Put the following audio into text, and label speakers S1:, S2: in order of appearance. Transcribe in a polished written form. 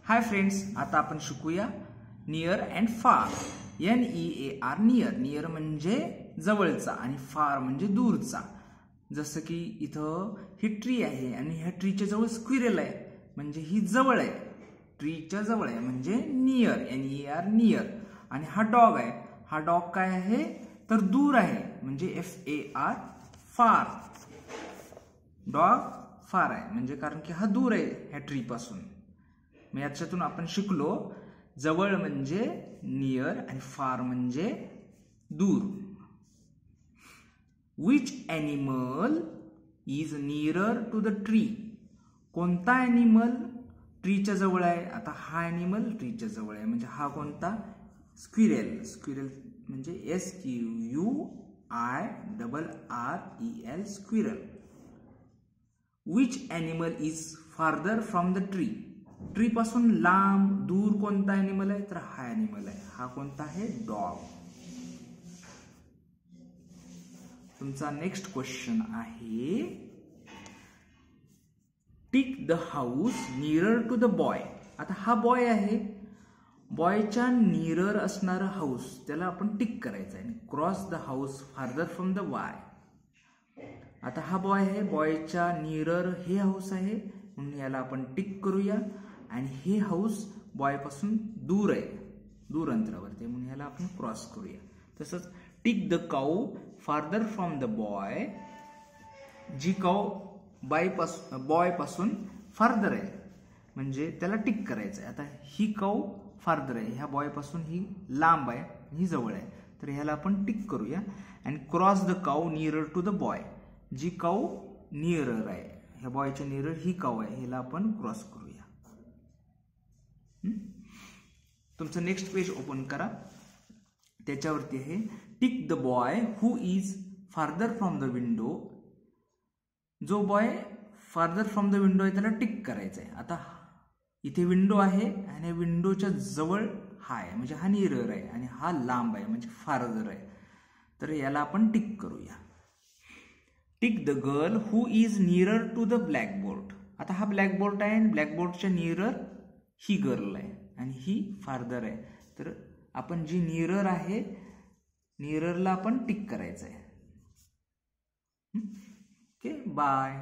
S1: Hi friends, आता आपण शिकूया नियर अँड फार. NEAR near. नियर म्हणजे जवळचा आणि फार म्हणजे दूरचा. जसं की इथं ही ट्री आहे आणि ह्या ट्रीच्या जवळ स्क्विरल आहे म्हणजे ही जवळ आहे, ट्रीच्या जवळ आहे म्हणजे नियर. NEAR near. आणि हा डॉग आहे, हा डॉग काय आहे तर दूर आहे म्हणजे FAR फार. डॉग फार आहे म्हणजे कारण की हा दूर आहे ह्या ट्री पासून. मग याच्यातून आपण शिकलो जवळ म्हणजे नियर आणि फार म्हणजे दूर. Which animal is nearer to the tree. कोणता ॲनिमल ट्रीच्या जवळ आहे. आता हा ॲनिमल ट्रीच्या जवळ आहे म्हणजे हा कोणता स्क्विरल. स्क्विरल म्हणजे SQUIRREL squirrel. Which animal is farther from the tree. Tree पासून लांब दूर कोणता ॲनिमल आहे तर हा ॲनिमल आहे. हा कोणता आहे डॉग. तुमचा नेक्स्ट क्वेश्चन आहे tick the house nearer to the boy. आता हा बॉय आहे, बॉयच्या नियरर असणारं हाऊस त्याला आपण टिक करायचं आहे. Cross the house farther from the Y. आता हा बॉय आहे, बॉयच्या नियरर हे हाऊस आहे म्हणून याला आपण टिक करूया. आणि हे हाऊस बॉय पासून दूर आहे, दूर अंतरावरती म्हणून ह्याला आपण क्रॉस करूया. तसंच tick the cow farther from the boy. जी काऊ बॉय पासून फार्दर आहे म्हणजे त्याला टिक करायचं आहे. आता ही काऊ फार्दर आहे, ह्या बॉय पासून ही लांब आहे, ही जवळ आहे तर ह्याला आपण टिक करूया. आणि cross the cow nearer to the boy. जी काऊ नियरर आहे, ह्या बॉयच्या नियरर ही काऊ आहे, ह्याला आपण क्रॉस करूया. तुमचं नेक्स्ट पेज ओपन करा. त्याच्यावरती आहे tick the boy who is farther from the window. जो boy farther from the window आहे त्याला टिक करायचं आहे. आता इथे विंडो आहे आणि विंडोच्या जवळ हा आहे म्हणजे हा नियरर आहे आणि हा लांब आहे म्हणजे फार्दर आहे तर याला आपण टिक करूया. Tick the girl who is nearer to the blackboard. आता हा ब्लॅकबोर्ड आहे आणि ब्लॅकबोर्डच्या नियरर ही गर्ल आहे आणि ही फार्दर आहे तर आपण जी नियरर आहे नियररला आपण टिक करायचं आहे. Okay, bye.